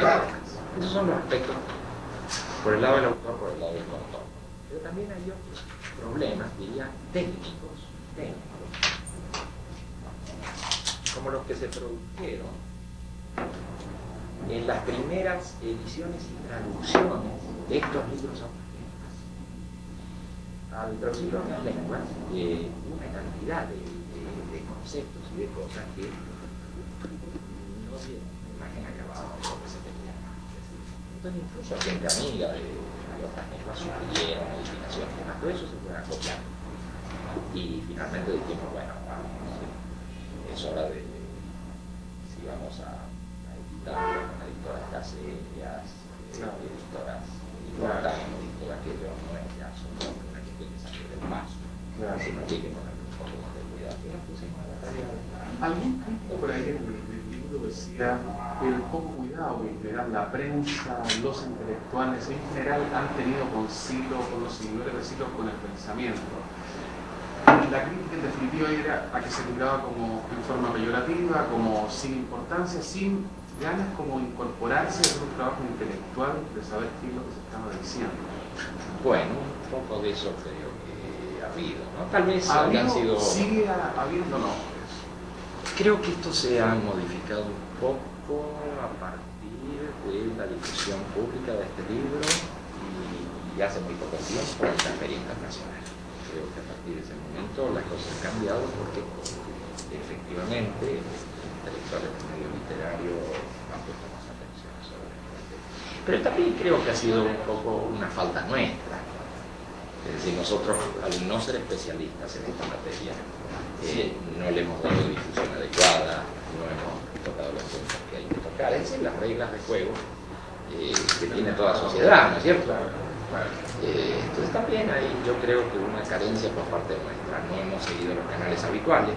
demás. Esos son los aspectos por el lado del autor, por el lado del contorno. Pero también hay otros problemas, diría, técnicos, como los que se produjeron en las primeras ediciones y traducciones de estos libros a otras lenguas. Al traducirlo a otras lenguas, una cantidad de conceptos y de cosas que no tienen imagen acabada de lo que se tenía antes. Entonces, incluso gente amiga de otras lenguas sugirieron modificaciones y demás, todo eso se fue acoplando. Y finalmente dijimos, bueno, vamos, es hora de, si vamos a editarlo con editoras caseras, editoras importantes, todo aquello no es ya solo una cuestión de salir del paso, sino que hay que poner un poco más de cuidado. Y nos pusimos a la tarea. Algún crítico por ahí en el libro decía el poco cuidado que le dan la prensa, los intelectuales en general han tenido con los seguidores de siglos con el pensamiento. La crítica en definitiva era a que se tiraba como en forma peyorativa, como sin importancia, sin ganas como incorporarse a un trabajo intelectual de saber qué es lo que se estaba diciendo. Bueno, un poco de eso creo que ha habido, ¿no? Tal vez hayan sido... ¿Sigue habiendo no? Creo que esto se ha modificado un poco a partir de la difusión pública de este libro y hace muy poco tiempo en la Feria Internacional. Creo que a partir de ese momento las cosas han cambiado porque efectivamente los intelectuales del medio literario han puesto más atención sobre esto. Pero también creo que ha sido un poco una falta nuestra. Es decir, nosotros al no ser especialistas en esta materia no le hemos dado difusión adecuada, no hemos tocado los puntos que hay que tocar, es decir, las reglas de juego que tiene toda sociedad, ¿no es cierto? Entonces también hay, yo creo que una carencia por parte nuestra, no hemos seguido los canales habituales,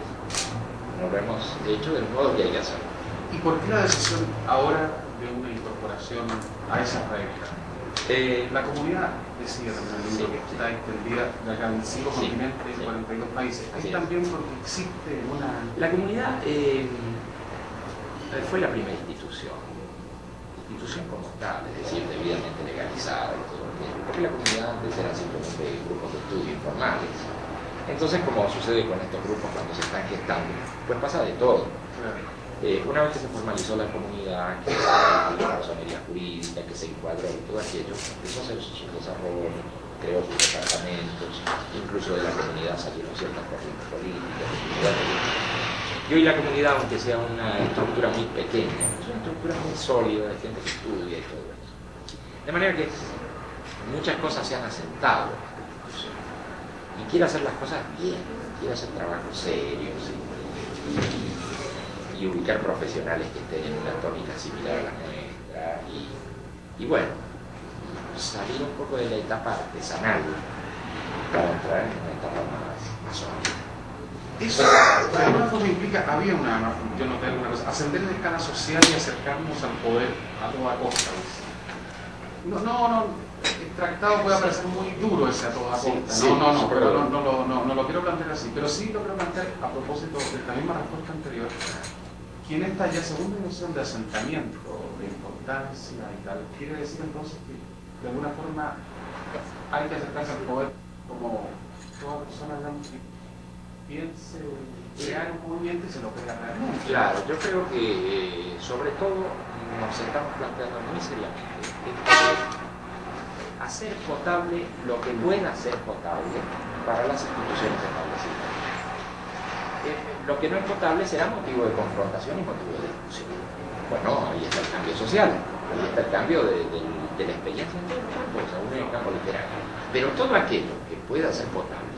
no lo hemos hecho del modo que hay que hacerlo. ¿Y por qué la decisión ahora de una incorporación a esas reglas? La comunidad decía también el libro que está extendida de acá en 5 continentes, 42 países. Ahí también porque existe una... La comunidad fue la primera institución como tal, es decir, debidamente legalizada y todo aquello, porque la comunidad antes eran simplemente grupos de estudio informales. Entonces, como sucede con estos grupos cuando se están gestando, pues pasa de todo. Una vez que se formalizó la comunidad, que la personería jurídica, que se encuadró y todo aquello, empezó a hacer su desarrollo, creó sus departamentos, incluso de la comunidad salieron ciertas corrientes políticas. Y hoy la comunidad, aunque sea una estructura muy pequeña, es una estructura muy sólida de gente que estudia y todo eso. De manera que muchas cosas se han asentado y quiere hacer las cosas bien, quiere hacer trabajos serios y ubicar profesionales que estén en una tónica similar a la nuestra y bueno, salir un poco de la etapa artesanal para entrar en una etapa más sólida. Eso de alguna forma implica, yo noté alguna cosa, ascender en escala social y acercarnos al poder a toda costa. El tratado puede parecer muy duro ese a toda costa. No lo quiero plantear así, pero sí lo quiero plantear a propósito de la misma respuesta anterior, que en esta ya segunda dimensión de asentamiento, de importancia y tal, quiere decir entonces que de alguna forma hay que acercarse al poder como toda persona, digamos, que piense crear un movimiento y se lo crea realmente. Claro, yo creo que sobre todo nos estamos planteando muy seriamente hacer potable lo que pueda ser potable para las instituciones establecidas. Lo que no es potable será motivo de confrontación y motivo de discusión. Bueno, ahí está el cambio social, ahí está el cambio de la experiencia en todos los campos, aún en el campo literario. Pero todo aquello que pueda ser potable,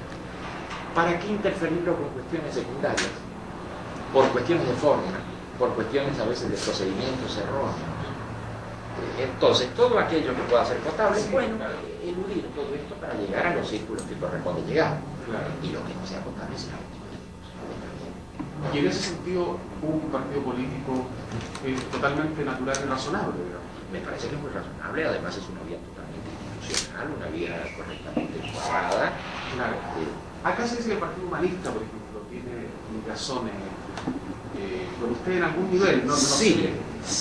¿para qué interferirlo con cuestiones secundarias? Por cuestiones de forma, por cuestiones a veces de procedimientos erróneos. Entonces, todo aquello que pueda ser potable, bueno, eludir todo esto para llegar a los círculos que corresponde llegar. Y lo que no sea potable será útil. Y en ese sentido, un partido político totalmente natural y razonable, digamos. Me parece que es muy razonable, además es una vía totalmente institucional, una vía correctamente encuadrada. Claro. Acá se dice que el Partido Humanista, por ejemplo, tiene razones con usted en algún nivel, ¿no? Sí.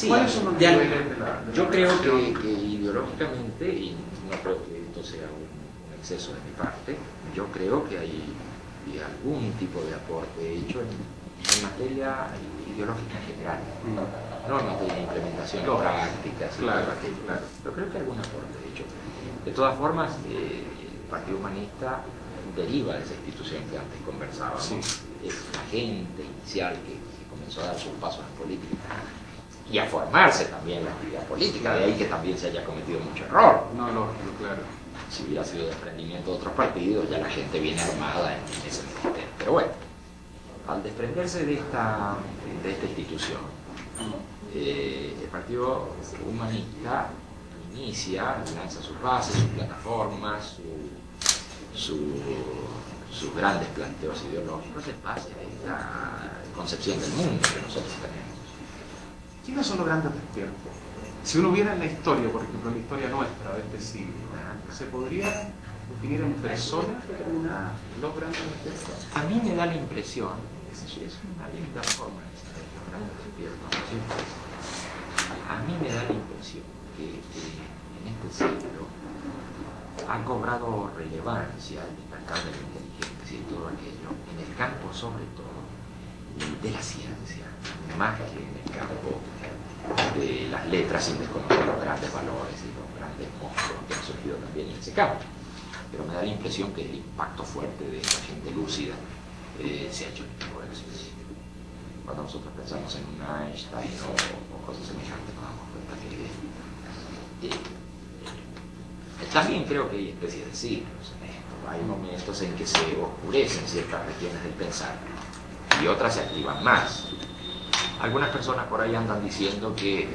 ¿Cuáles son los niveles de la yo creo que ideológicamente, y no creo que esto sea un exceso de mi parte, yo creo que hay algún tipo de aporte hecho en materia ideológica en general, no en materia de implementación de prácticas, claro. Pero creo que algún aporte hecho. De todas formas, el Partido Humanista deriva de esa institución que antes conversábamos, es la gente inicial que comenzó a dar sus pasos en política y a formarse también la actividad política, de ahí que también se haya cometido mucho error. No, claro. Si hubiera sido desprendimiento de otros partidos, ya la gente viene armada en ese ministerio. Pero bueno, al desprenderse de esta institución, el Partido Humanista inicia, lanza sus bases, sus plataformas, sus grandes planteos ideológicos en base a esta concepción del mundo que nosotros tenemos. ¿Quiénes son los grandes despiertos? Si uno viera en la historia, por ejemplo, en la historia nuestra de este siglo, ¿se podría definir en personas determinadas los grandes despiertos? A mí me da la impresión, es una linda forma de ser los grandes despiertos, a mí me da la impresión que en este siglo ha cobrado relevancia el despertar de la inteligencia y todo aquello, en el campo sobre todo de la ciencia, más que en el campo de las letras, sin desconocer los grandes valores y los grandes monstruos que han surgido también en ese campo. Pero me da la impresión que el impacto fuerte de esa gente lúcida se ha hecho en el campo de la ciencia. Cuando nosotros pensamos en un Einstein o cosas semejantes, nos damos cuenta que también creo que hay especies de siglos en esto. Hay momentos en que se oscurecen ciertas regiones del pensar y otras se activan más. Algunas personas por ahí andan diciendo que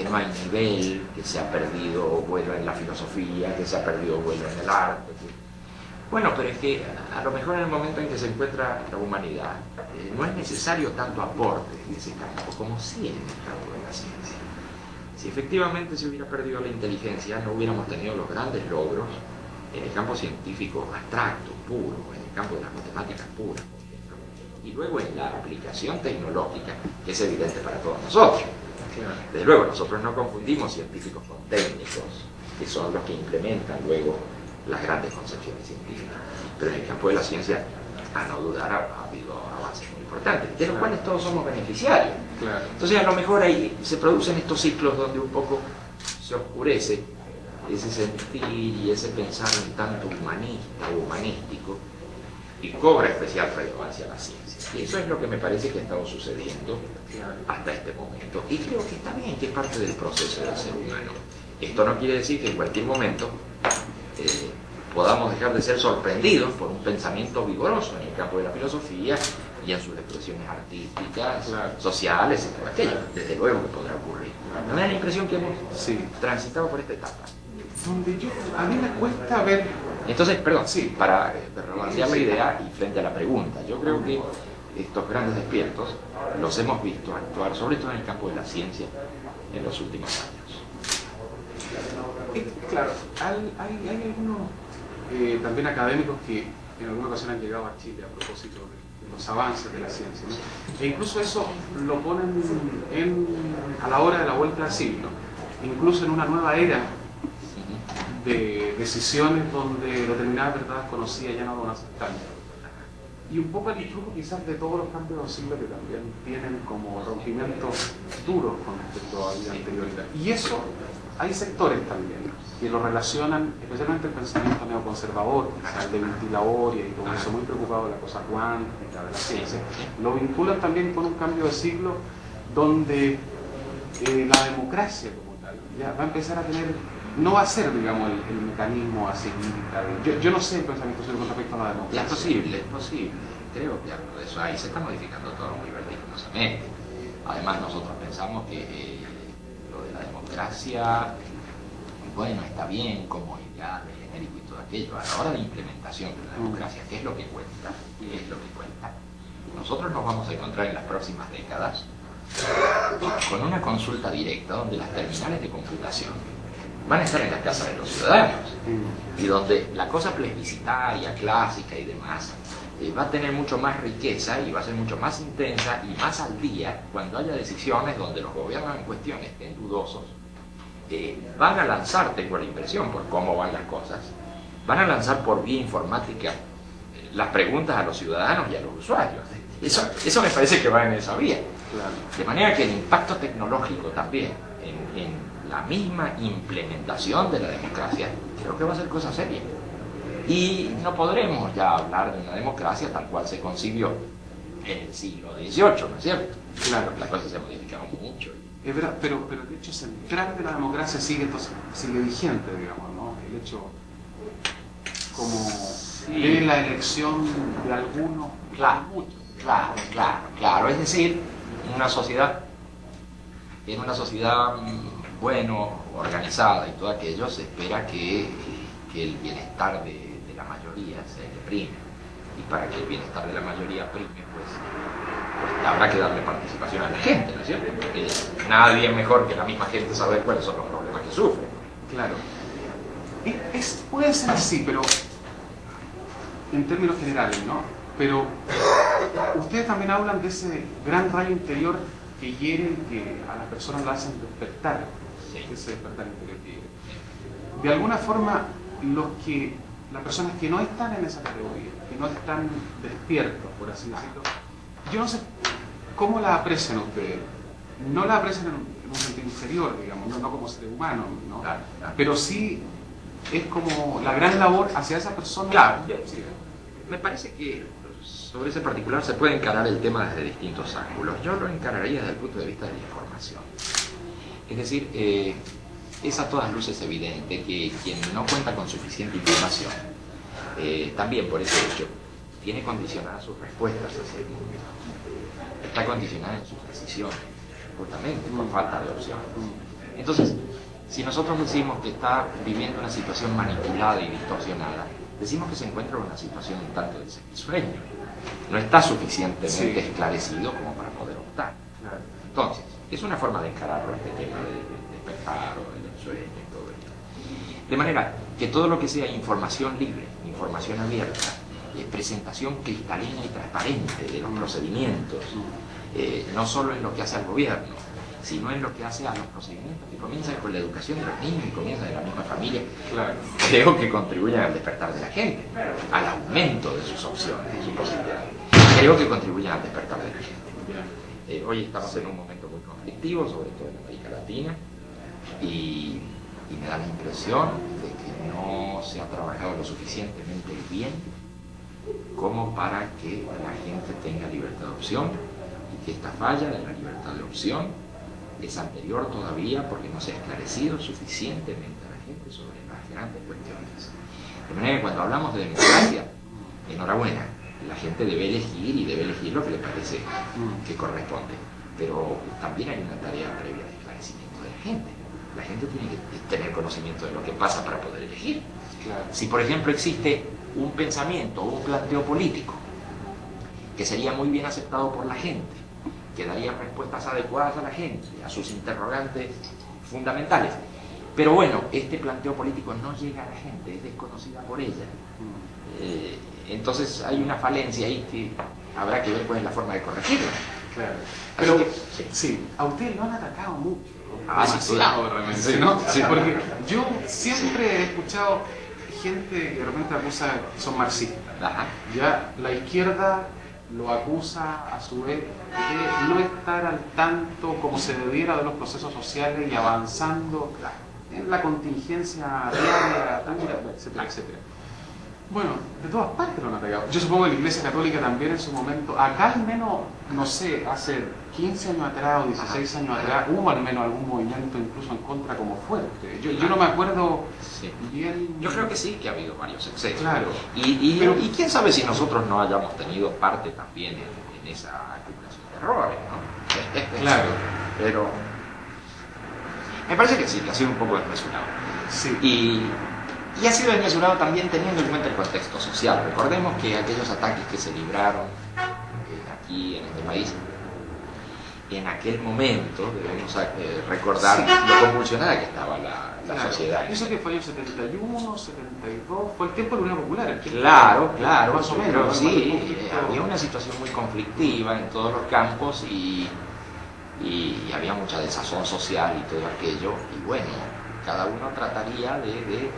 no hay nivel, que se ha perdido vuelo en la filosofía, que se ha perdido vuelo en el arte. Bueno, pero es que a lo mejor en el momento en que se encuentra la humanidad, no es necesario tanto aporte en ese campo como sí en el campo de la ciencia. Si efectivamente se hubiera perdido la inteligencia, no hubiéramos tenido los grandes logros en el campo científico abstracto, puro, en el campo de las matemáticas puras, por ejemplo, y luego en la aplicación tecnológica, que es evidente para todos nosotros. Desde luego, nosotros no confundimos científicos con técnicos, que son los que implementan luego las grandes concepciones científicas. Pero en el campo de la ciencia, a no dudar, ha habido avances muy importantes, de los cuales todos somos beneficiarios. Entonces, a lo mejor ahí se producen estos ciclos donde un poco se oscurece ese sentir y ese pensar un tanto humanista o humanístico y cobra especial relevancia a la ciencia. Y eso es lo que me parece que ha estado sucediendo hasta este momento. Y creo que está bien, que es parte del proceso del ser humano. Esto no quiere decir que en cualquier momento podamos dejar de ser sorprendidos por un pensamiento vigoroso en el campo de la filosofía y en sus expresiones artísticas, sociales y todo aquello. Desde luego que podrá ocurrir. Me da la impresión que hemos transitado por esta etapa. Donde a mí me cuesta ver... Entonces, perdón, para redondear la idea y frente a la pregunta, yo creo que estos grandes despiertos los hemos visto actuar, sobre todo en el campo de la ciencia, en los últimos años. Claro, hay algunos también académicos que en alguna ocasión han llegado a Chile a propósito de los avances de la ciencia, ¿no? E incluso eso lo ponen a la hora de la vuelta al siglo, incluso en una nueva era de decisiones donde determinadas verdades conocidas ya no van a aceptar. Y un poco el influjo quizás de todos los cambios del siglo que también tienen como rompimientos duros con respecto a la vida anterioridad. Y eso, hay sectores también que lo relacionan, especialmente el pensamiento neoconservador, o sea, el de Ventilaoria y todo eso, muy preocupado de la cosa cuántica, de la ciencia, lo vinculan también con un cambio de siglo donde la democracia como tal ya va a empezar a tener, no va a ser, digamos, el mecanismo a seguir. Yo no sé el pensamiento con respecto a la democracia. Es posible. Creo que algo de eso ahí se está modificando todo muy vertiginosamente. Además, nosotros pensamos que lo de la democracia, bueno, está bien como ideal, genérico y todo aquello. A la hora de implementación de la democracia, ¿qué es lo que cuenta? Nosotros nos vamos a encontrar en las próximas décadas con una consulta directa donde las terminales de computación van a estar en las casas de los ciudadanos y donde la cosa plebiscitaria, clásica y demás va a tener mucho más riqueza y va a ser mucho más intensa y más al día cuando haya decisiones donde los gobiernos en cuestión estén dudosos. Van a lanzar, tengo la impresión, por cómo van las cosas, van a lanzar por vía informática las preguntas a los ciudadanos y a los usuarios. Eso me parece que va en esa vía. Claro. De manera que el impacto tecnológico también en la misma implementación de la democracia, creo que va a ser cosa seria. Y no podremos ya hablar de una democracia tal cual se concibió en el siglo XVIII, ¿no es cierto? Claro. Las cosas se modificaron mucho. Es verdad, pero el hecho central de la democracia sigue vigente, digamos, ¿no? El hecho como de la elección de algunos, Claro, claro. Es decir, en una sociedad bueno, organizada y todo aquello, se espera que el bienestar de la mayoría se le prime. Y para que el bienestar de la mayoría prime, pues habrá que darle participación a la gente, ¿no es cierto? Porque nadie mejor que la misma gente sabe cuáles son los problemas que sufre. Claro. Puede ser así, pero en términos generales, ¿no? Pero ustedes también hablan de ese gran rayo interior que hiere, que a las personas la hacen despertar, Sí. ese despertar interior que hiere. De alguna forma, las personas que no están en esa categoría, que no están despiertos, por así decirlo, yo no sé cómo la aprecian ustedes. No la aprecian en un sentido inferior, digamos, no como ser humano, ¿no? Claro. Pero sí es como la gran labor hacia esa persona. Claro. Sí. Me parece que sobre ese particular se puede encarar el tema desde distintos ángulos. Yo lo encararía desde el punto de vista de la información. Es decir, es a todas luces evidente que quien no cuenta con suficiente información, también por ese hecho, tiene condicionadas sus respuestas hacia el mundo. Está condicionada en sus decisiones, justamente por falta de opción. Entonces, si nosotros decimos que está viviendo una situación manipulada y distorsionada, decimos que se encuentra en una situación un tanto de sueño. No está suficientemente esclarecido como para poder optar. Entonces, es una forma de encararlo, este tema del despertar o del sueño y todo esto. De manera que todo lo que sea información libre, información abierta, presentación cristalina y transparente de los procedimientos, no solo en lo que hace al gobierno, sino en lo que hace a los procedimientos que comienzan con la educación de los niños y comienzan en la misma familia, creo que contribuyen al despertar de la gente, al aumento de sus opciones, de sus posibilidades. Creo que contribuyen al despertar de la gente. Hoy estamos en un momento muy conflictivo, sobre todo en América Latina, y me da la impresión de que no se ha trabajado lo suficientemente bien como para que la gente tenga libertad de opción, y que esta falla de la libertad de opción es anterior todavía porque no se ha esclarecido suficientemente a la gente sobre las grandes cuestiones. De manera que cuando hablamos de democracia, enhorabuena, la gente debe elegir y debe elegir lo que le parece que corresponde, pero también hay una tarea previa de esclarecimiento de la gente. La gente tiene que tener conocimiento de lo que pasa para poder elegir. Si por ejemplo existe un pensamiento o un planteo político que sería muy bien aceptado por la gente, que daría respuestas adecuadas a la gente, a sus interrogantes fundamentales, pero bueno, este planteo político no llega a la gente, es desconocida por ella. Entonces hay una falencia ahí que habrá que ver cuál es la forma de corregirla. Pero sí, a ustedes lo han atacado mucho. Demasiado, realmente, ¿no? Sí. Porque yo siempre he escuchado gente que de repente acusa que son marxistas. Ya la izquierda lo acusa a su vez de no estar al tanto como se debiera de los procesos sociales y avanzando en la contingencia diaria, etcétera, etcétera. Bueno, de todas partes lo han atacado. Yo supongo que la Iglesia Católica también en su momento, acá al menos, no sé, hace 15 años atrás o 16 años atrás, hubo al menos algún movimiento incluso en contra como fuerte. Yo no me acuerdo bien. Yo creo que sí, que ha habido varios excesos. Claro. Y quién sabe si nosotros no hayamos tenido parte también en esa acumulación de errores, ¿no? Claro. Pero me parece que sí, que ha sido un poco desmesurado. Sí. Y ha sido desmesurado también teniendo en cuenta el contexto social. Recordemos que aquellos ataques que se libraron aquí en este país en aquel momento debemos recordar lo convulsionada que estaba la sociedad. Eso que fue en el 71, 72, fue el tiempo de la Unión Popular. Claro, más o menos. Pero sí, había una situación muy conflictiva en todos los campos y había mucha desazón social y todo aquello. Y bueno, cada uno trataría de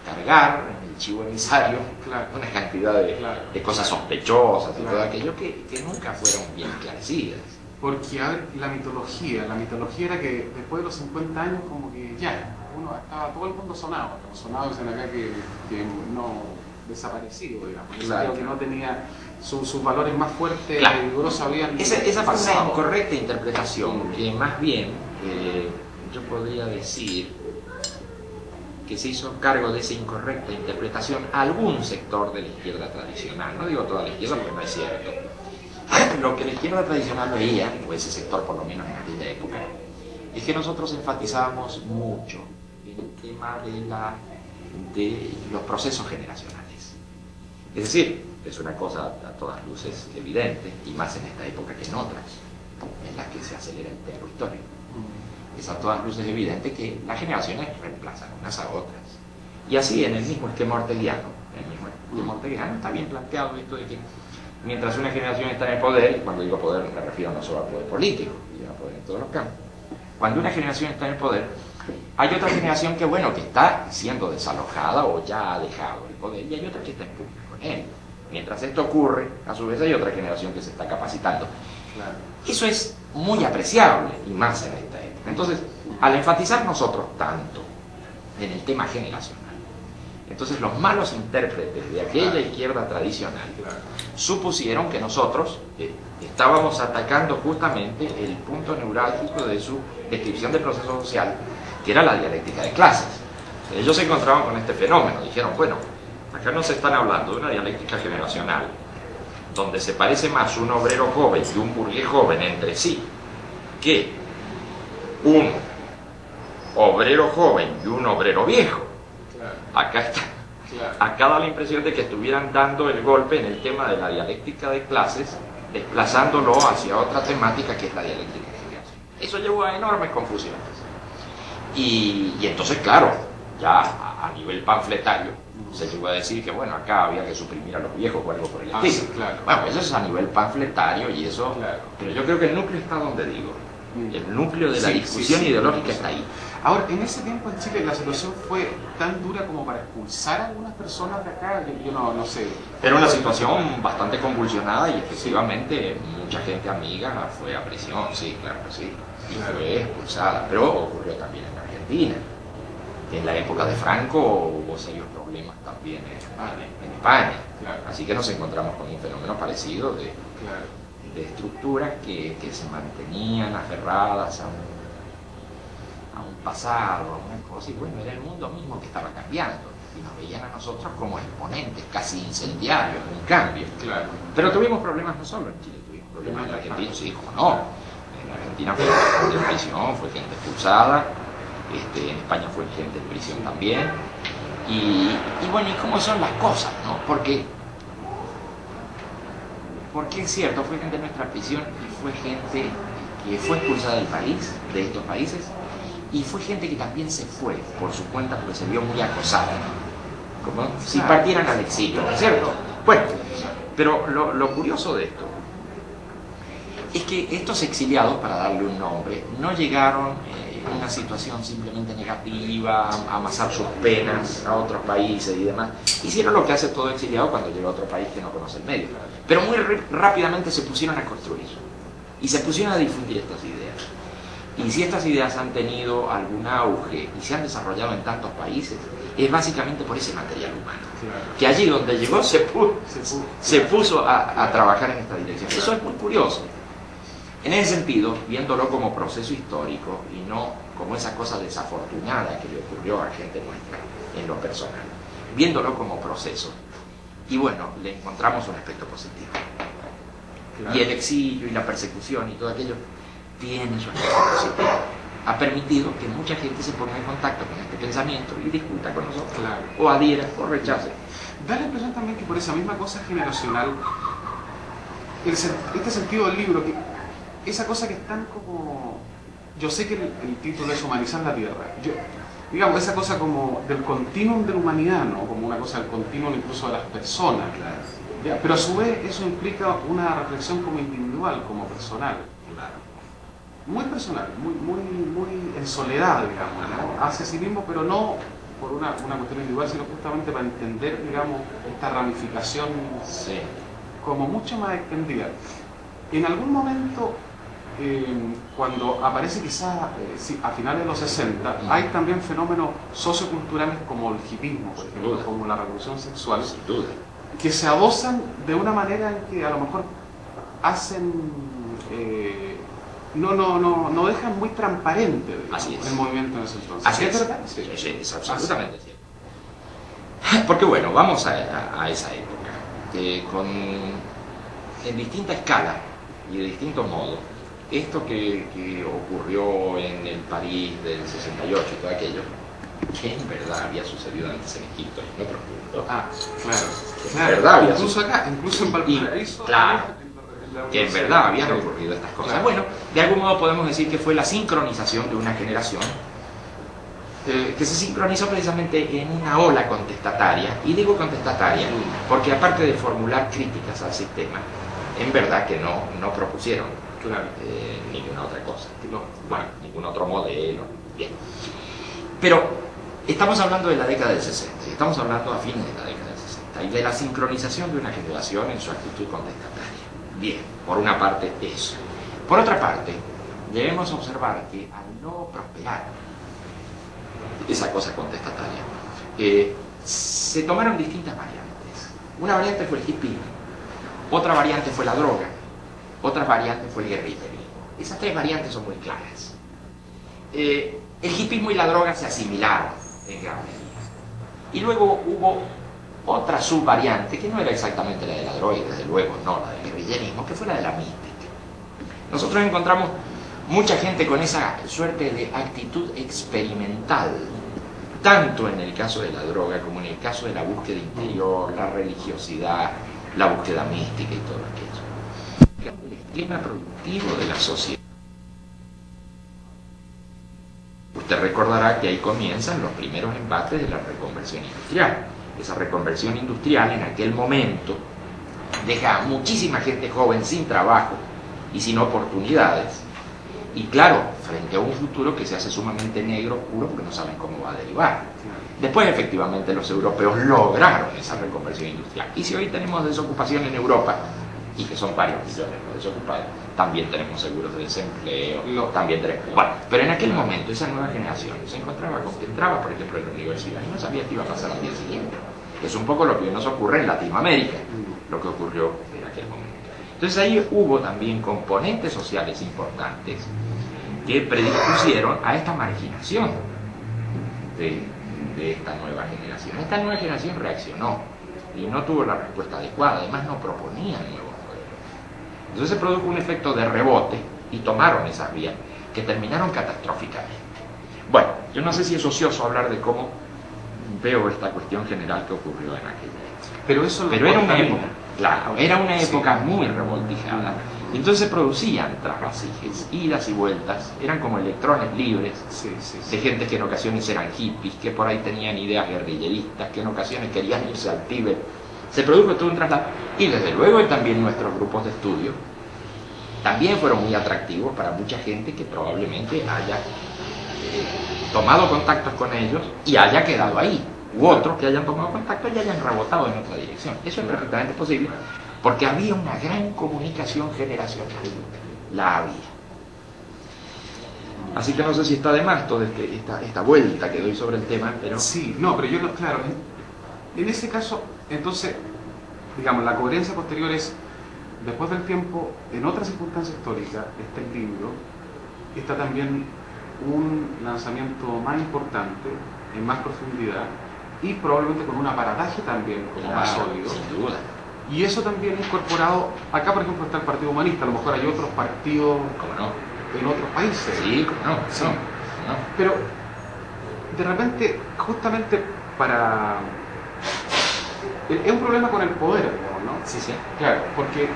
cargar en el chivo emisario una cantidad de cosas sospechosas y todo aquello que nunca fueron bien esclarecidas. Porque a ver, la mitología era que después de los 50 años como que ya, estaba todo el mundo sonado dicen acá que no desaparecido, digamos, claro. Que no tenía sus valores más fuertes, claro. Y vigorosos habían esa fue una incorrecta interpretación, que más bien yo podría decir que se hizo cargo de esa incorrecta interpretación a algún sector de la izquierda tradicional, no digo toda la izquierda porque no es cierto. Lo que la izquierda tradicional veía, o ese sector por lo menos en aquella época, es que nosotros enfatizábamos mucho en el tema de los procesos generacionales. Es decir, es una cosa a todas luces evidente, y más en esta época que en otras, en las que se acelera el tempo histórico. Es a todas luces evidente que las generaciones reemplazan unas a otras. Y así en el mismo esquema orteguiano, está bien planteado esto de que mientras una generación está en el poder, y cuando digo poder me refiero no solo al poder político, sino al poder en todos los campos, cuando una generación está en el poder, hay otra generación que está siendo desalojada o ya ha dejado el poder, y hay otra que está en pugna con él. Mientras esto ocurre, a su vez hay otra generación que se está capacitando. Claro. Eso es muy apreciable, y más en esta época. Entonces, al enfatizar nosotros tanto en el tema generacional, entonces los malos intérpretes de aquella izquierda tradicional supusieron que nosotros estábamos atacando justamente el punto neurálgico de su descripción del proceso social, que era la dialéctica de clases. Ellos se encontraban con este fenómeno, dijeron, bueno, acá nos están hablando de una dialéctica generacional, donde se parece más un obrero joven y un burgués joven entre sí, que un obrero joven y un obrero viejo. Acá da la impresión de que estuvieran dando el golpe en el tema de la dialéctica de clases, desplazándolo hacia otra temática que es la dialéctica de generación. Eso llevó a enormes confusiones. Y entonces, claro, ya a nivel panfletario, se llegó a decir que, bueno, acá había que suprimir a los viejos o algo por el estilo. Sí, claro. Bueno, eso es a nivel panfletario y eso... Claro. Pero yo creo que el núcleo está donde digo. El núcleo de la discusión ideológica está ahí. Ahora, en ese tiempo en Chile la situación fue tan dura como para expulsar a algunas personas de acá, yo no sé. Era una situación bastante convulsionada y efectivamente mucha gente amiga fue a prisión, sí, claro que sí, y fue expulsada, pero ocurrió también en Argentina. En la época de Franco hubo serios problemas también en España. Claro. Así que nos encontramos con un fenómeno parecido de estructuras que se mantenían aferradas a un pasado, a una cosa, y bueno, era el mundo mismo que estaba cambiando, y nos veían a nosotros como exponentes casi incendiarios de un cambio. Claro. Pero tuvimos problemas no solo en Chile, tuvimos problemas en Argentina, sí, como no. En Argentina fue gente en prisión, fue gente expulsada, en España fue gente en prisión también, y bueno, ¿y cómo son las cosas, no? Porque es cierto, fue gente en nuestra prisión y fue gente que fue expulsada del país, de estos países, y fue gente que también se fue por su cuenta porque se vio muy acosada, como si partieran al exilio, ¿no es cierto? Bueno, pero lo curioso de esto es que estos exiliados, para darle un nombre, no llegaron a una situación simplemente negativa, a amasar sus penas a otros países y demás. Hicieron lo que hace todo exiliado cuando llega a otro país que no conoce el medio. Pero muy rápidamente se pusieron a construir y se pusieron a difundir estas ideas. Y si estas ideas han tenido algún auge y se han desarrollado en tantos países, es básicamente por ese material humano, que allí donde llegó se puso a trabajar en esta dirección. Eso es muy curioso. En ese sentido, viéndolo como proceso histórico y no como esa cosa desafortunada que le ocurrió a gente nuestra en lo personal, viéndolo como proceso, y bueno, le encontramos un aspecto positivo. Claro. Y el exilio y la persecución y todo aquello tiene su aspecto positivo. Ha permitido que mucha gente se ponga en contacto con este pensamiento y discuta con nosotros, o adhiera o rechace. Da la impresión también que por esa misma cosa generacional, este sentido del libro, que esa cosa que están como... Yo sé que el título es Humanizar la Tierra. Digamos, esa cosa como del continuum de la humanidad, ¿no? Como una cosa del continuum incluso de las personas. Claro. ¿Ya? Pero a su vez eso implica una reflexión como individual, como personal. Claro. Muy personal, muy en soledad, digamos, ¿no? Hacia sí mismo, pero no por una cuestión individual, sino justamente para entender, digamos, esta ramificación Sí. como mucho más extendida. En algún momento, cuando aparece quizás a finales de los 60, hay también fenómenos socioculturales como el hipismo, por ejemplo, como la revolución sexual, Sin duda, que se adosan de una manera en que a lo mejor hacen... no dejan muy transparente, digamos, Así es. el movimiento en ese entonces. Así es. verdad? Sí, es absolutamente cierto. Porque bueno, vamos a esa época, en distinta escala y de distintos modos. Esto que ocurrió en el París del 68 y todo aquello, que en verdad había sucedido antes en Egipto y en otros puntos. Ah, claro. En verdad había Incluso acá, incluso en Valparaíso. Claro, que en verdad habían ocurrido estas cosas. Claro. Bueno, de algún modo podemos decir que fue la sincronización de una generación que se sincronizó precisamente en una ola contestataria, y digo contestataria porque aparte de formular críticas al sistema, en verdad que no propusieron ninguna otra cosa, bueno, ningún otro modelo, bien. Pero estamos hablando de la década del 60, estamos hablando a fines de la década del 60, y de la sincronización de una generación en su actitud contestataria. Bien, por una parte eso. Por otra parte, debemos observar que al no prosperar esa cosa contestataria, se tomaron distintas variantes. Una variante fue el hipismo, otra variante fue la droga, otra variante fue el guerrillerismo. Esas tres variantes son muy claras. El hipismo y la droga se asimilaron en gran medida. Y luego hubo otra subvariante, que no era exactamente la de la droga, y desde luego no la del guerrillerismo, que fue la de la mística. Nosotros encontramos mucha gente con esa suerte de actitud experimental, tanto en el caso de la droga como en el caso de la búsqueda interior, la religiosidad, la búsqueda mística y todo aquello. El esquema productivo de la sociedad. Usted recordará que ahí comienzan los primeros embates de la reconversión industrial. Esa reconversión industrial en aquel momento deja a muchísima gente joven sin trabajo y sin oportunidades. Y claro, frente a un futuro que se hace sumamente negro, oscuro, porque no saben cómo va a derivar. Después, efectivamente, los europeos lograron esa reconversión industrial. Y si hoy tenemos desocupación en Europa, y que son varios millones los desocupados, también tenemos seguros de desempleo, también tenemos... Bueno, pero en aquel momento esa nueva generación se encontraba con que entraba, por ejemplo, en la universidad y no sabía qué iba a pasar al día siguiente. Es un poco lo que hoy nos ocurre en Latinoamérica, lo que ocurrió en aquel momento. Entonces ahí hubo también componentes sociales importantes que predispusieron a esta marginación de esta nueva generación. Esta nueva generación reaccionó y no tuvo la respuesta adecuada, además no proponía nuevos modelos. Entonces se produjo un efecto de rebote y tomaron esas vías que terminaron catastróficamente. Bueno, yo no sé si es ocioso hablar de cómo veo esta cuestión general que ocurrió en aquella época. Pero era una época, claro, era una época muy revoltijada. Entonces se producían trasvasijes, idas y vueltas, eran como electrones libres, de gente que en ocasiones eran hippies, que por ahí tenían ideas guerrilleristas, que en ocasiones querían irse al Tíbet. Se produjo todo un traslado. Y desde luego también nuestros grupos de estudio también fueron muy atractivos para mucha gente que probablemente haya tomado contactos con ellos y haya quedado ahí, u otros que hayan tomado contacto y hayan rebotado en otra dirección. Eso es perfectamente posible, porque había una gran comunicación generacional, la había. Así que no sé si está de más toda esta vuelta que doy sobre el tema, pero... Sí, no, pero yo no, claro, en ese caso, entonces, digamos, la coherencia posterior es, después del tiempo, en otra circunstancia histórica, está el libro, está también un lanzamiento más importante, en más profundidad, y probablemente con un aparataje también como más sólido. Sin duda. Y eso también incorporado, acá por ejemplo está el Partido Humanista, a lo mejor hay otros partidos en otros países. Sí, como no. Sí. Pero de repente, justamente para... Es un problema con el poder, digamos, ¿no? Sí. Claro, porque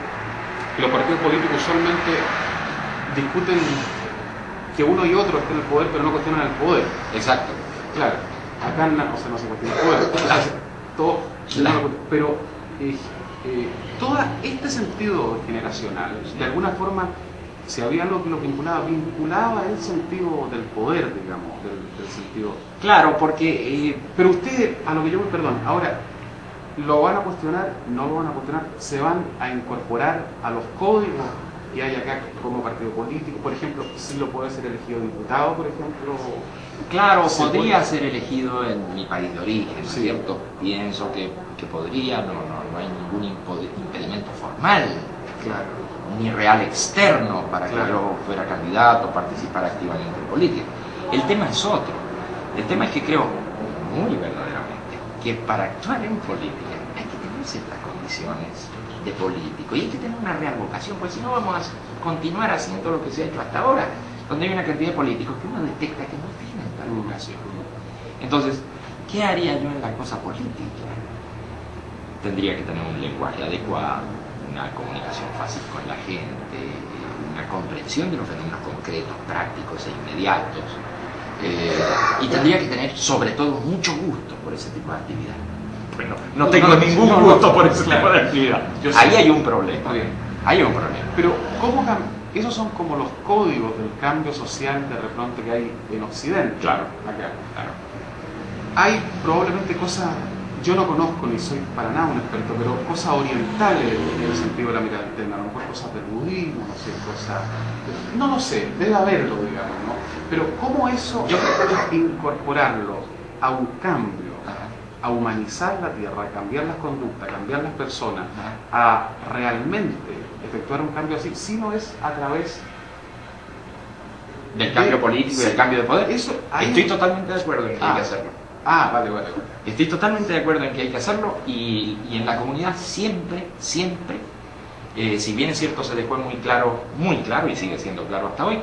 los partidos políticos usualmente discuten que uno y otro estén en el poder, pero no cuestionan el poder. Exacto. Claro, acá no se cuestiona el poder. Claro. Todo, Claro. pero todo este sentido generacional, de alguna forma, si había algo que lo vinculaba el sentido del poder, digamos, del sentido... Claro, porque... pero ustedes, a lo que yo me perdón, ahora, ¿lo van a cuestionar? ¿No lo van a cuestionar? ¿Se van a incorporar a los códigos que hay acá como partido político? Por ejemplo, si lo puede ser elegido diputado, por ejemplo... Claro, ¿se podría puede? ser elegido en mi país de origen, ¿no es Sí. cierto? Pienso que podría, no hay ningún impedimento formal, Claro. ni real externo para que Claro. yo fuera candidato, participara activamente en política. El tema es otro. El tema es que creo muy verdaderamente que para actuar en política hay que tener ciertas condiciones de político y hay que tener una real vocación, pues si no vamos a continuar haciendo lo que se ha hecho hasta ahora, donde hay una cantidad de políticos que uno detecta que no tienen tal vocación. Entonces, ¿qué haría yo en la cosa política? Tendría que tener un lenguaje adecuado, una comunicación fácil con la gente, una comprensión de los fenómenos concretos, prácticos e inmediatos. Y tendría que tener, sobre todo, mucho gusto por ese tipo de actividad. Bueno, no tengo ningún gusto por ese tipo de actividad. Ahí hay un problema. Está bien. Hay un problema. Pero, esos son como los códigos del cambio social de repente que hay en Occidente. Claro. Acá. Claro. Hay probablemente cosas, yo no conozco ni soy para nada un experto, pero cosas orientales en el sentido de la mirada interna, a lo mejor cosas del budismo, no sé, cosas... No lo sé, debe haberlo, digamos, ¿no? Pero ¿cómo eso, Yo creo que... incorporarlo a un cambio, Ajá. a humanizar la tierra, a cambiar las conductas, a cambiar las personas, Ajá. a realmente efectuar un cambio así, si no es a través Del cambio político y del cambio de poder. Eso, ahí- Estoy totalmente de acuerdo en que hay que hacerlo. Vale. Estoy totalmente de acuerdo en que hay que hacerlo y en la comunidad siempre, si bien es cierto se dejó muy claro y sigue siendo claro hasta hoy,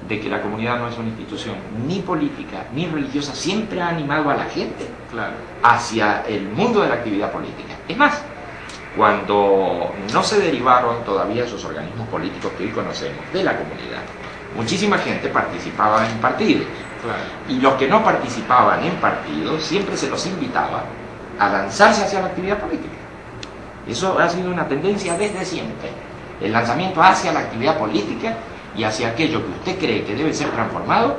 de que la comunidad no es una institución ni política ni religiosa, siempre ha animado a la gente Claro. hacia el mundo de la actividad política. Es más, cuando no se derivaron todavía esos organismos políticos que hoy conocemos de la comunidad, muchísima gente participaba en partidos. Claro. Y los que no participaban en partidos siempre se los invitaba a lanzarse hacia la actividad política. Eso ha sido una tendencia desde siempre. El lanzamiento hacia la actividad política y hacia aquello que usted cree que debe ser transformado,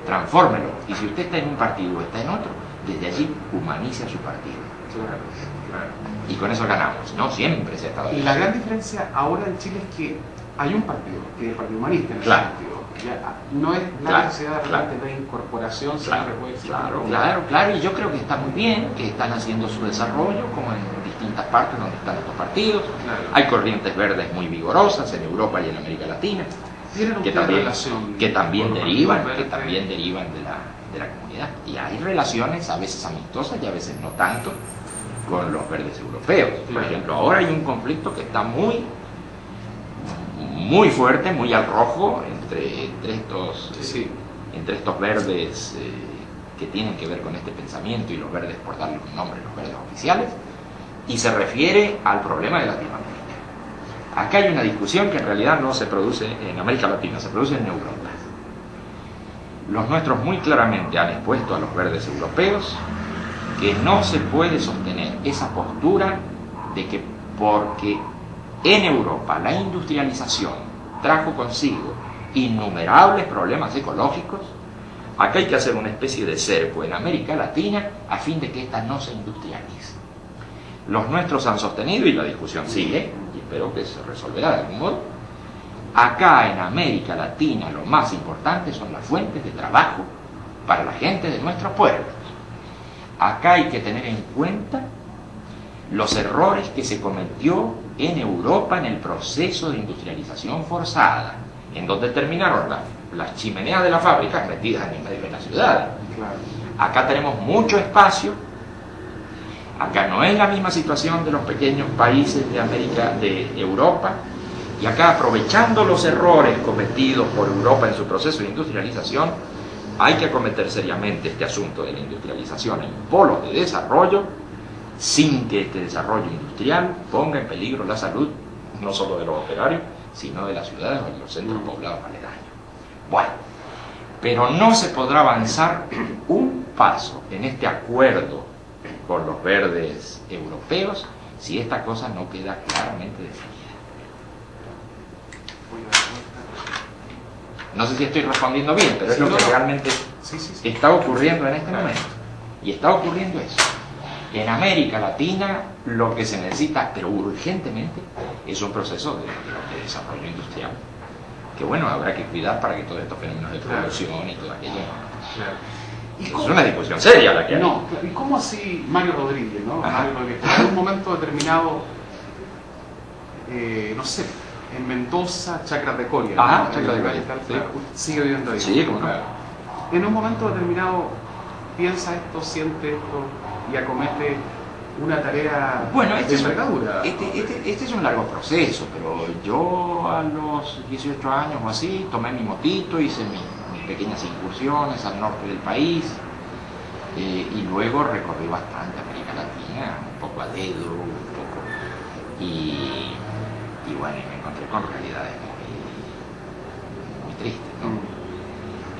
transfórmelo. Y si usted está en un partido o está en otro, desde allí humanice a su partido. Claro. Y con eso ganamos, ¿no? Siempre se ha estado Y la gran diferencia ahora en Chile es que hay un partido, que es el Partido Humanista en ese Claro. sentido. Ya, no es la Claro, necesidad claro. realmente de incorporación, sino Claro, que puede existir. claro, y yo creo que está muy bien, que están haciendo su desarrollo, como en distintas partes donde están estos partidos. Claro. Hay corrientes verdes muy vigorosas en Europa y en América Latina, ¿Tienen que ustedes también, relación que también con los derivan, partidos que verdes? también derivan de la comunidad. Y hay relaciones a veces amistosas y a veces no tanto con los verdes europeos. Por Claro. ejemplo, ahora hay un conflicto que está muy fuerte, muy al rojo entre estos Sí. entre estos verdes que tienen que ver con este pensamiento y los verdes, por darle un nombre, los verdes oficiales, y se refiere al problema de Latinoamérica. Acá hay una discusión que en realidad no se produce en América Latina, se produce en Europa. Los nuestros muy claramente han expuesto a los verdes europeos que no se puede sostener esa postura de que porque en Europa la industrialización trajo consigo innumerables problemas ecológicos, acá hay que hacer una especie de cerco en América Latina a fin de que ésta no se industrialice. Los nuestros han sostenido, y la discusión sigue, y espero que se resolverá de algún modo, acá en América Latina lo más importante son las fuentes de trabajo para la gente de nuestros pueblos. Acá hay que tener en cuenta los errores que se cometió en Europa en el proceso de industrialización forzada, en donde terminaron las chimeneas de las fábricas metidas en el medio de la ciudad. Claro. Acá tenemos mucho espacio, acá no es la misma situación de los pequeños países de América, de Europa, y acá, aprovechando los errores cometidos por Europa en su proceso de industrialización, hay que acometer seriamente este asunto de la industrialización en polos de desarrollo, sin que este desarrollo industrial ponga en peligro la salud, no solo de los operarios, sino de las ciudades o de los centros poblados aledaños. Bueno, pero no se podrá avanzar un paso en este acuerdo con los verdes europeos si esta cosa no queda claramente definida. No sé si estoy respondiendo bien, pero es lo que realmente está ocurriendo en este momento. Y está ocurriendo eso. En América Latina lo que se necesita, pero urgentemente, es un proceso de desarrollo industrial. Que bueno, habrá que cuidar para que todos estos fenómenos de producción y todo aquello ¿Y es una discusión seria la que hay. No, ¿y cómo así Mario Rodríguez, ¿no? Mario Rodríguez, en un momento determinado, no sé, en Mendoza, Chacras de Coria, ¿no? Chacras de Coria, sigue viviendo ahí. Sí, como no. En un momento determinado piensa esto, siente esto y acomete una tarea de envergadura. Este es un largo proceso, pero yo a los 18 años o así tomé mi motito, hice mis pequeñas incursiones al norte del país y luego recorrí bastante América Latina, un poco a dedo, un poco, y bueno, me encontré con realidades muy tristes, ¿no?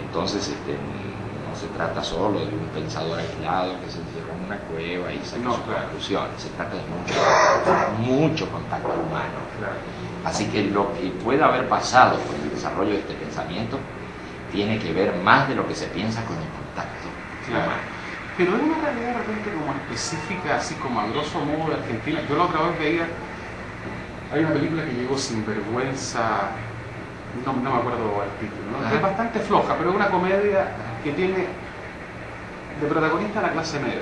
Entonces no se trata solo de un pensador aislado que se encierra en una cueva y saca sus conclusiones, se trata de mucho contacto humano. Así que lo que pueda haber pasado con el desarrollo de este pensamiento tiene que ver más de lo que se piensa con el contacto humano. Pero es una realidad de repente como específica, así como a grosso modo de Argentina. Yo la otra vez veía, hay una película que llegó Sinvergüenza, no me acuerdo el título, ¿no? Es bastante floja, pero es una comedia que tiene de protagonista a la clase media.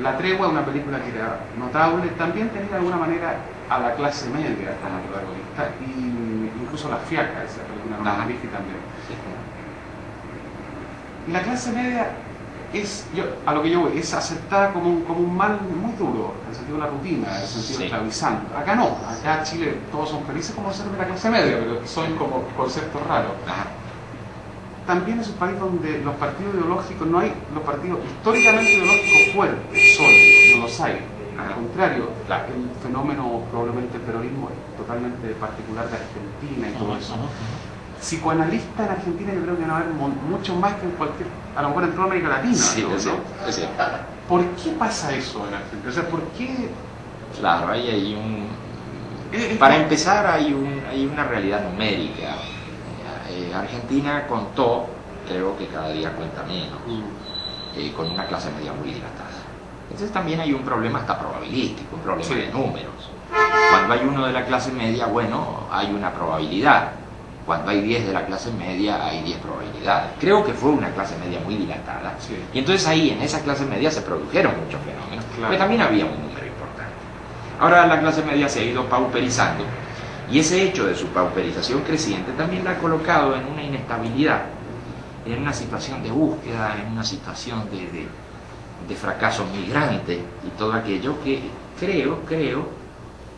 La Tregua es una película que era notable, también tenía de alguna manera a la clase media como protagonista, y incluso La Fiaca, esa película no la dije también. La clase media a lo que yo voy, es aceptada como un mal muy duro, en el sentido de la rutina, en el sentido esclavizante. Acá no, acá en Chile todos son felices como ser de la clase media, pero son como conceptos raros. También es un país donde los partidos ideológicos, no hay los partidos históricamente ideológicos fuertes, sólidos, no los hay. Al contrario, el fenómeno probablemente el peronismo es totalmente particular de Argentina y todo eso. Psicoanalista en Argentina yo creo que no va a haber mucho más que en cualquier, a lo mejor en toda América Latina. Sí, ¿no? es cierto. ¿Por qué pasa eso en Argentina? O sea, ¿por qué? Claro, hay para empezar hay una realidad numérica. Argentina contó, creo que cada día cuenta menos, con una clase media muy dilatada. Entonces también hay un problema hasta probabilístico, un problema de números. Cuando hay uno de la clase media, bueno, hay una probabilidad. Cuando hay 10 de la clase media, hay 10 probabilidades. Creo que fue una clase media muy dilatada. Y entonces ahí, en esa clase media, se produjeron muchos fenómenos, pero también había un número importante. Ahora la clase media se ha ido pauperizando, y ese hecho de su pauperización creciente también la ha colocado en una inestabilidad, en una situación de búsqueda, en una situación de fracaso migrante, y todo aquello que creo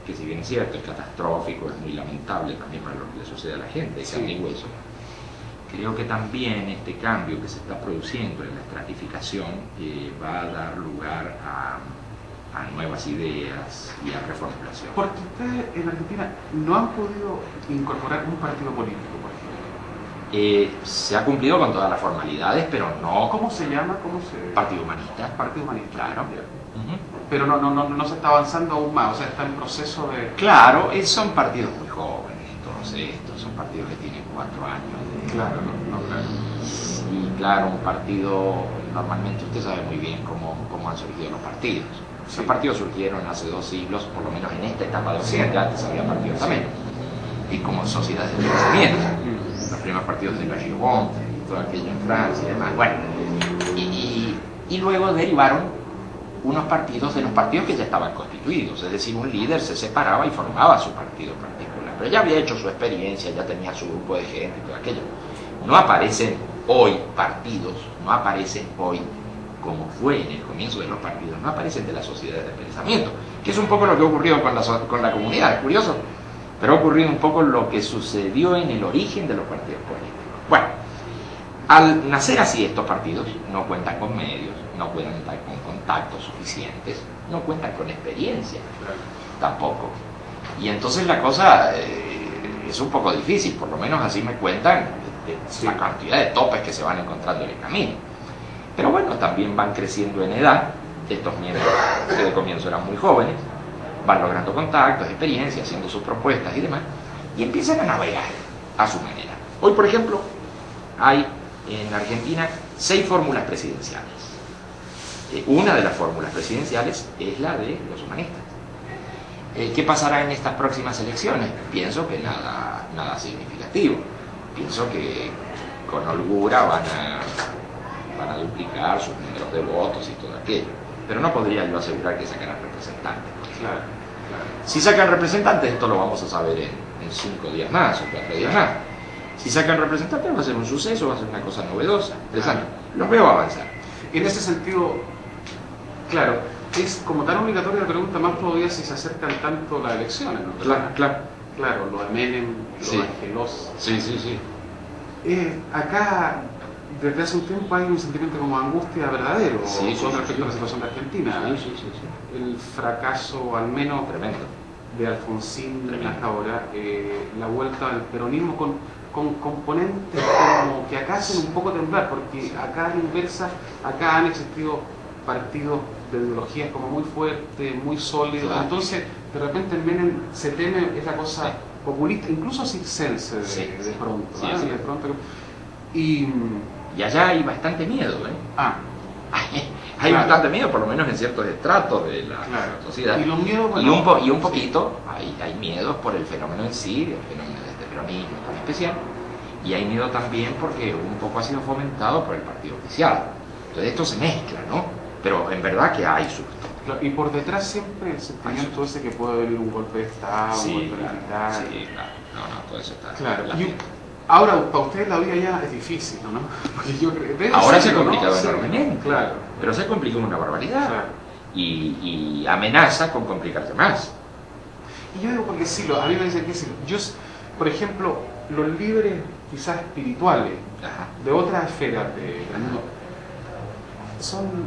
que si bien es cierto, es catastrófico, es muy lamentable también para lo que le sucede a la gente, de carne y hueso, creo que también este cambio que se está produciendo en la estratificación va a dar lugar a nuevas ideas y a reformulación. Porque ustedes en Argentina no han podido incorporar un partido político, por ejemplo. Se ha cumplido con todas las formalidades, pero no... ¿Cómo se llama? Partido Humanista. Partido Humanista. Claro. Pero no se está avanzando aún más, o sea, está en proceso de... Claro, son partidos muy jóvenes, todos estos, son partidos que tienen 4 años de... Claro. Y claro, un partido, normalmente usted sabe muy bien cómo han surgido los partidos. Los partidos surgieron hace 2 siglos, por lo menos en esta etapa de Occidente, antes había partidos también, y como sociedades de crecimiento. Los primeros partidos de la Gironde, todo aquello en Francia y demás. Bueno, y luego derivaron unos partidos de los partidos que ya estaban constituidos, es decir, un líder se separaba y formaba su partido particular, pero ya había hecho su experiencia, ya tenía su grupo de gente y todo aquello. No aparecen hoy partidos, no aparecen hoy como fue en el comienzo de los partidos, no aparecen de las sociedades de pensamiento, que es un poco lo que ha ocurrido con la comunidad, es curioso, pero ha ocurrido un poco lo que sucedió en el origen de los partidos políticos. Bueno, al nacer así estos partidos no cuentan con medios, no cuentan con contactos suficientes, no cuentan con experiencia tampoco. Y entonces la cosa es un poco difícil, por lo menos así me cuentan la cantidad de topes que se van encontrando en el camino. Pero bueno, también van creciendo en edad, estos miembros que de comienzo eran muy jóvenes, van logrando contactos, experiencias, haciendo sus propuestas y demás, y empiezan a navegar a su manera. Hoy, por ejemplo, hay en Argentina 6 fórmulas presidenciales. Una de las fórmulas presidenciales es la de los humanistas. ¿Qué pasará en estas próximas elecciones? Pienso que nada significativo. Pienso que con holgura van a duplicar sus números de votos y todo aquello. Pero no podría yo asegurar que sacarán representantes. Claro. Si sacan representantes, esto lo vamos a saber en 5 días más o 4 días más. Si sacan representantes va a ser un suceso, va a ser una cosa novedosa, interesante. Los veo avanzar. En ese sentido, claro, es como tan obligatoria la pregunta, más todavía si se acercan tanto las elecciones, ¿no? Claro, lo de Menem, lo de Angelos. Sí. Acá, desde hace un tiempo hay un sentimiento como de angustia verdadero con respecto a la situación de Argentina. Sí. El fracaso, al menos Tremendo. de Alfonsín hasta ahora, la vuelta del peronismo con componentes como que acá hacen un poco temblar, porque acá a la inversa, acá han existido partidos de ideologías como muy fuertes, muy sólidos, entonces de repente en Menem se teme esa cosa populista, incluso circense de pronto. De pronto. Y allá hay bastante miedo, hay bastante miedo, por lo menos en ciertos estratos de la sociedad. Y los miedos, y un poquito, hay miedos por el fenómeno en sí, el fenómeno de este peronismo tan especial, y hay miedo también porque un poco ha sido fomentado por el partido oficial. Entonces esto se mezcla, ¿no? Pero en verdad que hay susto. Y por detrás siempre el sentimiento ese que puede haber un golpe de Estado, un golpe militar. Sí, claro. No, todo eso está. Claro. Ahora, para ustedes la vida ya es difícil, ¿no? Porque ahora se ha complicado enormemente. Claro. Pero se ha complicado una barbaridad. Claro. Y amenaza con complicarse más. Y yo digo porque sí, a mí me dicen que sí. Yo, por ejemplo, los líderes quizás espirituales de otras esferas del mundo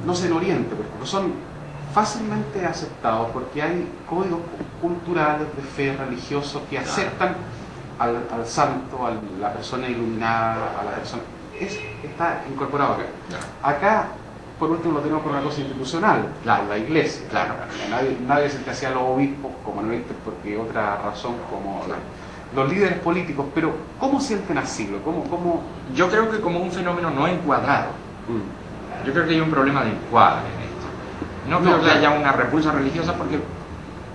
no sé, en Oriente, por ejemplo, son fácilmente aceptados porque hay códigos culturales de fe religiosos que aceptan al santo, a la persona iluminada, a la persona. Está incorporado acá. Acá, por último, lo tenemos con una cosa institucional, con la iglesia. Nadie se te hacía los obispos como no viste porque otra razón como los líderes políticos, pero ¿cómo sienten así? ¿Cómo? Yo creo que como un fenómeno no encuadrado. Yo creo que hay un problema de encuadre en esto. No creo que haya una repulsa religiosa porque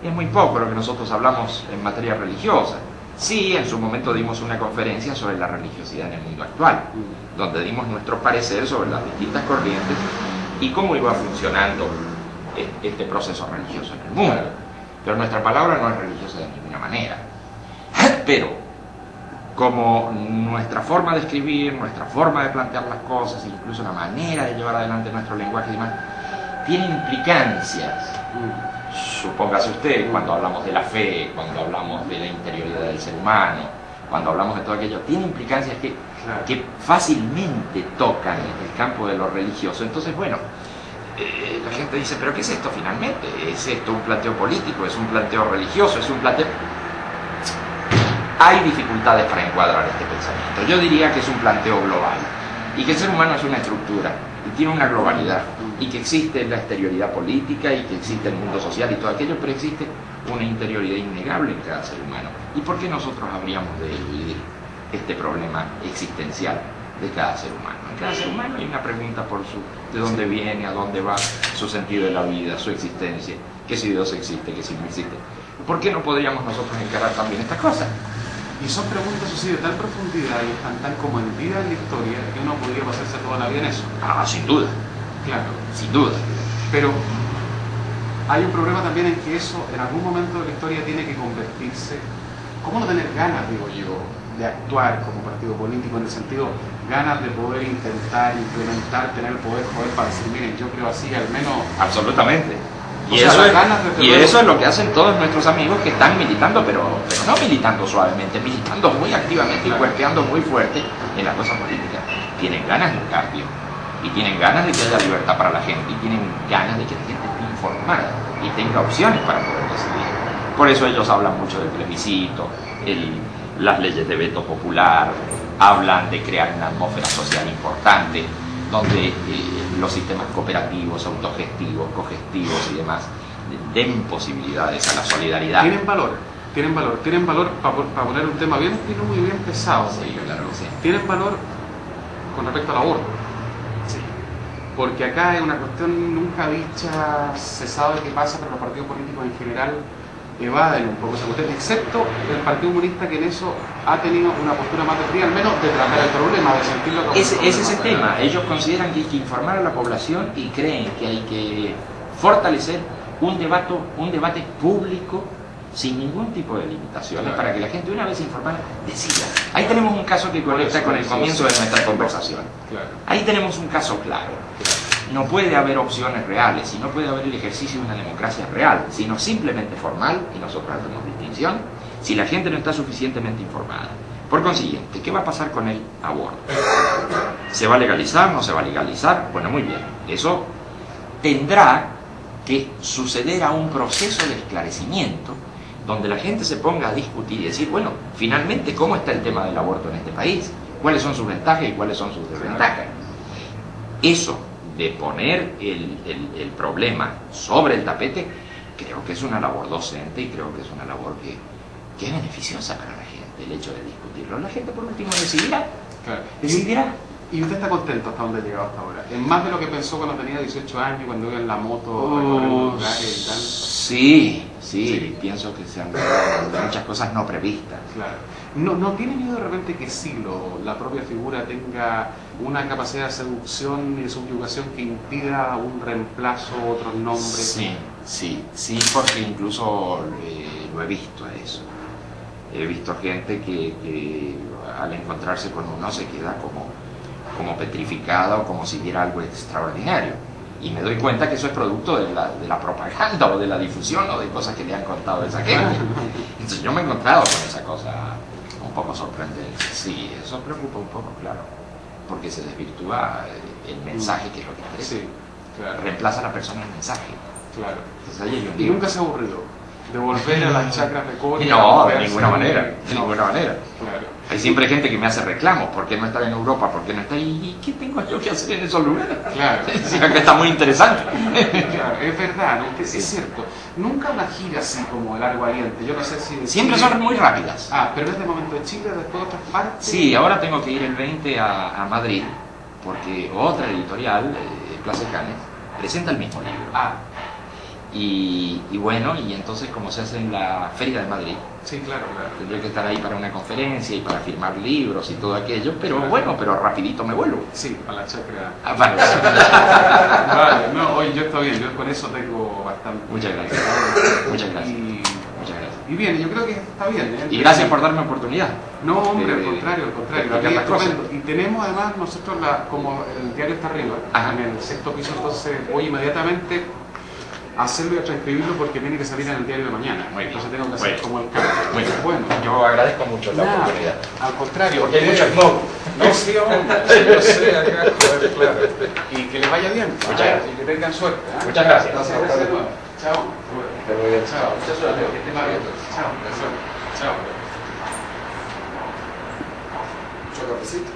es muy poco lo que nosotros hablamos en materia religiosa. Sí, en su momento dimos una conferencia sobre la religiosidad en el mundo actual, donde dimos nuestro parecer sobre las distintas corrientes y cómo iba funcionando este proceso religioso en el mundo. Pero nuestra palabra no es religiosa de ninguna manera. Pero como nuestra forma de escribir, nuestra forma de plantear las cosas, incluso la manera de llevar adelante nuestro lenguaje y demás, tiene implicancias. Supóngase usted, cuando hablamos de la fe, cuando hablamos de la interioridad del ser humano, cuando hablamos de todo aquello, tiene implicancias que fácilmente tocan el campo de lo religioso. Entonces, bueno, la gente dice, ¿pero qué es esto finalmente? ¿Es esto un planteo político? ¿Es un planteo religioso? ¿Es un planteo...? Hay dificultades para encuadrar este pensamiento. Yo diría que es un planteo global y que el ser humano es una estructura y tiene una globalidad y que existe la exterioridad política y que existe el mundo social y todo aquello, pero existe una interioridad innegable en cada ser humano. ¿Y por qué nosotros habríamos de eludir este problema existencial de cada ser humano? En cada ser humano hay una pregunta por de dónde viene, a dónde va, su sentido de la vida, su existencia, que si Dios existe, que si no existe. ¿Por qué no podríamos nosotros encarar también estas cosas? Y son preguntas así de tal profundidad y están tan como en vida en la historia que uno podría pasarse toda la vida en eso. Sin duda. Claro. Sin duda. Pero hay un problema también en que eso en algún momento de la historia tiene que convertirse, ¿cómo no tener ganas, digo yo, de actuar como partido político en el sentido, ganas de poder intentar, implementar, tener el poder para decir, miren, yo creo así, al menos... Absolutamente. Y eso es lo que hacen todos nuestros amigos que están militando, pero no militando suavemente, militando muy activamente y cuerpeando muy fuerte en la cosa política. Tienen ganas de un cambio, y tienen ganas de que haya libertad para la gente, y tienen ganas de que la gente esté informada y tenga opciones para poder decidir. Por eso ellos hablan mucho del plebiscito, las leyes de veto popular, hablan de crear una atmósfera social importante, donde los sistemas cooperativos, autogestivos, cogestivos y demás den posibilidades a la solidaridad. Tienen valor para poner un tema bien fino, muy bien pesado. Sí, claro que sí. Tienen valor con respecto al aborto. Sí. Porque acá es una cuestión nunca dicha, se sabe qué pasa, pero los partidos políticos en general evaden un poco esa cuestión, excepto el Partido Comunista, que en eso ha tenido una postura más de fría, al menos de tratar el problema, de sentirlo como Ese es el tema. Ellos consideran que hay que informar a la población y creen que hay que fortalecer un debate público sin ningún tipo de limitaciones, claro, para que la gente, una vez informada, decida. Ahí tenemos un caso que conecta con el comienzo de nuestra conversación. Claro. Ahí tenemos un caso claro. No puede haber opciones reales y no puede haber el ejercicio de una democracia real, sino simplemente formal, y nosotros hacemos distinción, si la gente no está suficientemente informada. Por consiguiente, ¿qué va a pasar con el aborto? ¿Se va a legalizar? ¿No se va a legalizar? Bueno, muy bien. Eso tendrá que suceder a un proceso de esclarecimiento donde la gente se ponga a discutir y decir, bueno, finalmente, ¿cómo está el tema del aborto en este país? ¿Cuáles son sus ventajas y cuáles son sus desventajas? Eso de poner el problema sobre el tapete, creo que es una labor docente y creo que es una labor que es beneficiosa para la gente, el hecho de discutirlo. La gente por último decidirá. Claro. Decidirá. ¿Y usted está contento hasta dónde ha llegado hasta ahora? ¿Es más de lo que pensó cuando tenía 18 años, cuando iba en la moto recorriendo lugares y tal? Sí, pienso que se han dado muchas cosas no previstas. Claro. ¿No tiene miedo de repente que la propia figura tenga una capacidad de seducción y de subyugación que impida un reemplazo, otros nombres? Sí, porque incluso lo he visto a eso. He visto gente que al encontrarse con uno se queda como petrificada o como si viera algo extraordinario. Y me doy cuenta que eso es producto de la propaganda o de la difusión o de cosas que le han contado esa gente. Entonces yo me he encontrado con esa cosa un poco sorprendente. Sí, eso preocupa un poco, claro, porque se desvirtúa el mensaje, que es lo que interesa. Sí, claro. Reemplaza a la persona el mensaje. Claro. Entonces, ahí hay un ¿Y nunca se ha aburrido de volver a las chacras de Coria? No, de ninguna manera, Claro. Hay siempre gente que me hace reclamos, ¿por qué no está en Europa? ¿Por qué no está ahí? ¿Y qué tengo yo que hacer en esos lugares? Claro. Que está muy interesante. Claro, es verdad, ¿no? Es cierto. Nunca una gira así como el largo aliente. Yo no sé si... Siempre son muy rápidas. Pero en este momento de Chile, después de otras partes... Sí, ahora tengo que ir el 20 a Madrid, porque otra editorial, Plaza Canes, presenta el mismo libro. Y bueno, y entonces como se hace en la Feria de Madrid, sí, claro. Tendría que estar ahí para una conferencia y para firmar libros y todo aquello, pero bueno, pero rapidito me vuelvo. Sí, a la chacra. Vale. Vale, no, hoy yo estoy bien, yo con eso tengo bastante. Muchas gracias. Muchas gracias. Y bien, yo creo que está bien. Y gracias por darme oportunidad. No, hombre, al contrario. Y tenemos además nosotros, como el diario está arriba, en el sexto piso, entonces voy inmediatamente hacerlo y a transcribirlo porque tiene que salir en el diario de mañana. Entonces tengo que hacer como el cambio. Muy bueno. Yo agradezco mucho la oportunidad. Al contrario. Porque hay mucho smoke. No, sí, hombre. Yo sé, acá, claro. Y que les vaya bien. Muchas gracias. Y que tengan suerte. Muchas gracias. Gracias de nuevo. Chao. Chao. Mucha suerte. Que esté bien. Chao. Chao. Mucho cafecito,